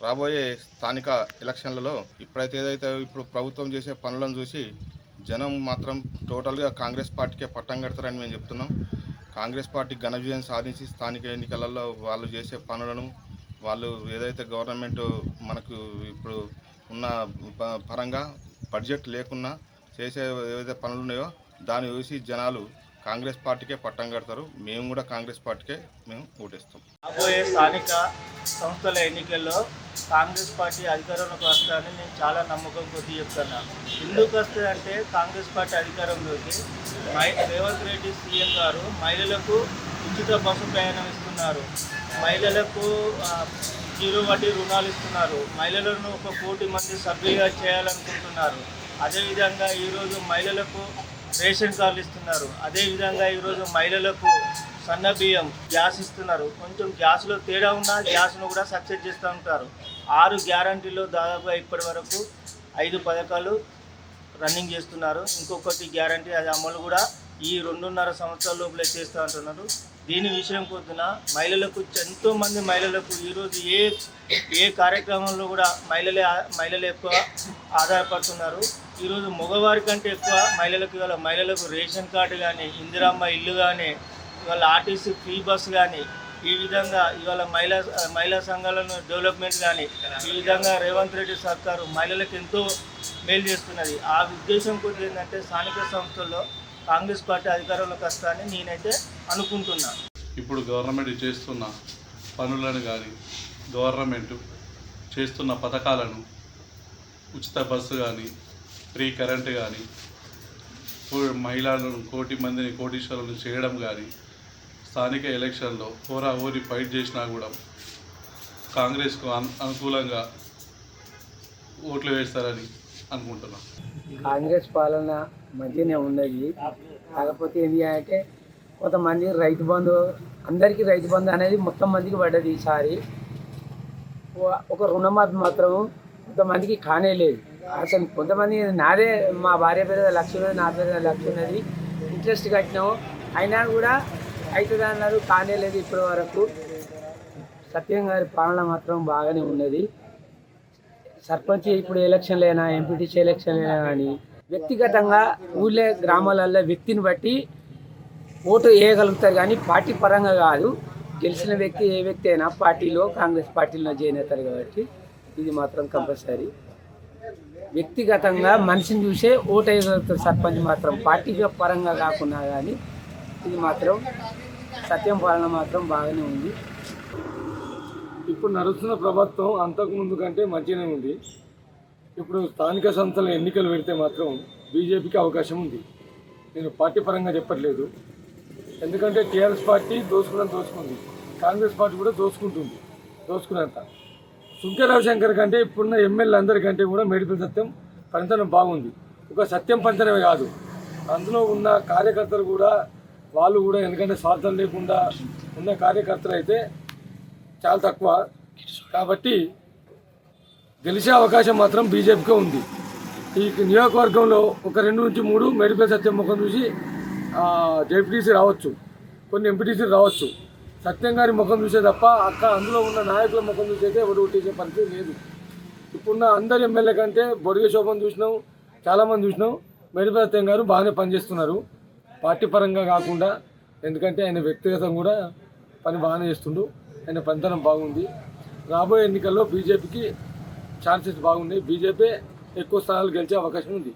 రాబోయే స్థానిక ఎలక్షన్లలో ఇప్పుడు ప్రభుత్వం చేసే పనులను చూసి జనం మాత్రం టోటల్గా కాంగ్రెస్ పార్టీకే పట్టం కడతారని మేము చెప్తున్నాం. కాంగ్రెస్ పార్టీ ఘన విజయం సాధించి స్థానిక ఎన్నికలలో వాళ్ళు చేసే పనులను వాళ్ళు ఏదైతే గవర్నమెంట్ మనకు ఇప్పుడు ఉన్న పరంగా బడ్జెట్ లేకున్నా చేసే ఏవైతే పనులు ఉన్నాయో దాన్ని చూసి జనాలు కాంగ్రెస్ పార్టీకే పట్టం కడతారు. మేము కూడా కాంగ్రెస్ పార్టీకే ఓటేస్తాం. రాబోయే స్థానిక సంస్థల ఎన్నికల్లో కాంగ్రెస్ పార్టీ అధికారంలోకి వస్తుందని నేను చాలా నమ్మకం కొద్ది చెప్తున్నాను. ఎందుకు వస్తుందంటే కాంగ్రెస్ పార్టీ అధికారంలోకి రేవంత్ రెడ్డి సీఎం గారు మహిళలకు ఉచిత బస్సు ప్రయాణం ఇస్తున్నారు, మహిళలకు 0 వడ్డీ రుణాలు ఇస్తున్నారు, మహిళలను 1 కోటి మంది సభ్యులుగా చేయాలనుకుంటున్నారు. అదేవిధంగా ఈరోజు మహిళలకు రేషన్ కార్డులు ఇస్తున్నారు. అదేవిధంగా ఈరోజు మహిళలకు సన్న బియ్యం, గ్యాస్ ఇస్తున్నారు. కొంచెం గ్యాస్లో తేడా ఉన్నా గ్యాస్ను కూడా సక్సెస్ చేస్తూ ఉంటారు. 6 గ్యారంటీలో దాదాపుగా ఇప్పటి వరకు 5 పథకాలు రన్నింగ్ చేస్తున్నారు. ఇంకొకటి గ్యారంటీ అది అమలు కూడా ఈ 2.5 సంవత్సరాల లోపలే చేస్తూ ఉంటున్నారు. దీని విషయం పొద్దున మహిళలకు ఎంతోమంది మహిళలకు ఈరోజు ఏ కార్యక్రమంలో కూడా మహిళలే ఎక్కువ ఆధారపడుతున్నారు. ఈరోజు మగవారి కంటే ఎక్కువ మహిళలకు రేషన్ కార్డు కానీ, ఇందిరమ్మ ఇల్లు కానీ, ఇవాళ ఆర్టీసీ ఫ్రీ బస్ కానీ, ఈ విధంగా ఇవాళ మహిళా సంఘాలను డెవలప్మెంట్ కానీ, ఈ విధంగా రేవంత్ రెడ్డి సర్కారు మహిళలకు ఎంతో మేలు చేస్తున్నది. ఆ ఉద్దేశం కొద్ది ఏంటంటే స్థానిక సంస్థల్లో కాంగ్రెస్ పార్టీ అధికారంలోకి వస్తానని నేనైతే అనుకుంటున్నాను. ఇప్పుడు గవర్నమెంట్ చేస్తున్న పనులను కానీ, గవర్నమెంట్ చేస్తున్న పథకాలను, ఉచిత బస్సు కానీ, ఫ్రీ కరెంటు కానీ, మహిళలను 1 కోటి మందిని కోటీశ్వరులను చేయడం కానీ, స్థానిక ఎలక్షన్లో హోరాహోరీ ఫైట్ చేసినా కూడా కాంగ్రెస్కు అనుకూలంగా ఓట్లు వేస్తారని అనుకుంటున్నాను. కాంగ్రెస్ పాలన మంచిగానే ఉన్నది. కాకపోతే ఏంటి అంటే కొంతమంది రైతు బంధు, అందరికీ రైతు బంధు అనేది మొత్తం మందికి పడ్డది. ఈసారి ఒక రుణమాఫీ మాత్రం కొంతమందికి కానే లేదు. అసలు కొంతమంది నాదే మా భార్య పేరు 1 లక్ష ఉన్నది, నా పేరు 1 లక్ష ఉన్నది, ఇంట్రెస్ట్ కట్టినాము అయినా కూడా అవుతుంది అన్నారు, కానే లేదు ఇప్పటి వరకు. సత్యం గారి పాలన మాత్రం బాగానే ఉన్నది. సర్పంచ్ ఇప్పుడు ఎలక్షన్లైనా, ఎంపీటీసీ ఎలక్షన్లైనా కానీ వ్యక్తిగతంగా ఊళ్ళే గ్రామాలలో వ్యక్తిని బట్టి ఓటు వేయగలుగుతారు కానీ పార్టీ పరంగా కాదు. గెలిచిన వ్యక్తి ఏ వ్యక్తి అయినా పార్టీలో కాంగ్రెస్ పార్టీలో జాయిన్ అవుతారు కాబట్టి ఇది మాత్రం కంపల్సరీ. వ్యక్తిగతంగా మనిషిని చూసే ఓటు వేయగలుగుతారు సర్పంచ్ మాత్రం, పార్టీ పరంగా కాకుండా. కానీ ఇది మాత్రం సత్యం పాలన మాత్రం బాగానే ఉంది. ఇప్పుడు నడుస్తున్న ప్రభుత్వం అంతకుముందు కంటే మంచిగానే ఉంది. ఇప్పుడు స్థానిక సంస్థల ఎన్నికలు పెడితే మాత్రం బీజేపీకి అవకాశం ఉంది. నేను పార్టీ పరంగా చెప్పట్లేదు. ఎందుకంటే టీఆర్ఎస్ పార్టీ దోచుకుంది, కాంగ్రెస్ పార్టీ కూడా దోచుకున్నంత. సుంకె రవిశంకర్ కంటే ఇప్పుడున్న ఎమ్మెల్యే అందరికంటే కూడా మేడిపల్లి సత్యం పనితనం బాగుంది. ఒక సత్యం పనితనమే కాదు, అందులో ఉన్న కార్యకర్తలు కూడా వాళ్ళు కూడా ఎందుకంటే స్వార్థం లేకుండా ఉన్న కార్యకర్తలు అయితే చాలా తక్కువ. కాబట్టి గెలిచే అవకాశం మాత్రం బీజేపీకే ఉంది. ఈ నియోజకవర్గంలో ఒక 2 నుంచి 3 మేడిపల్లి సత్యం ముఖం చూసి జెడ్పీటీసీ రావచ్చు, కొన్ని ఎంపీటీసీలు రావచ్చు. సత్యం గారి ముఖం చూసే తప్ప అందులో ఉన్న నాయకుల ముఖం చూసైతే ఎవరు ఓటేసే పరిస్థితి లేదు. ఇప్పుడున్న అందరి ఎమ్మెల్యే కంటే బొడిగ శోభను చూసినాం, చాలామంది చూసినాం. మేడిపల్లి సత్యం గారు బాగానే పనిచేస్తున్నారు పార్టీ పరంగా కాకుండా. ఎందుకంటే ఆయన వ్యక్తిగతంగా కూడా పని బాగానే చేస్తుండు, ఆయన పనితనం బాగుంది. రాబోయే ఎన్నికల్లో బీజేపీకి ఛాన్సెస్ బాగున్నాయి. బీజేపీ ఎక్కువ స్థానాలు గెలిచే అవకాశం ఉంది.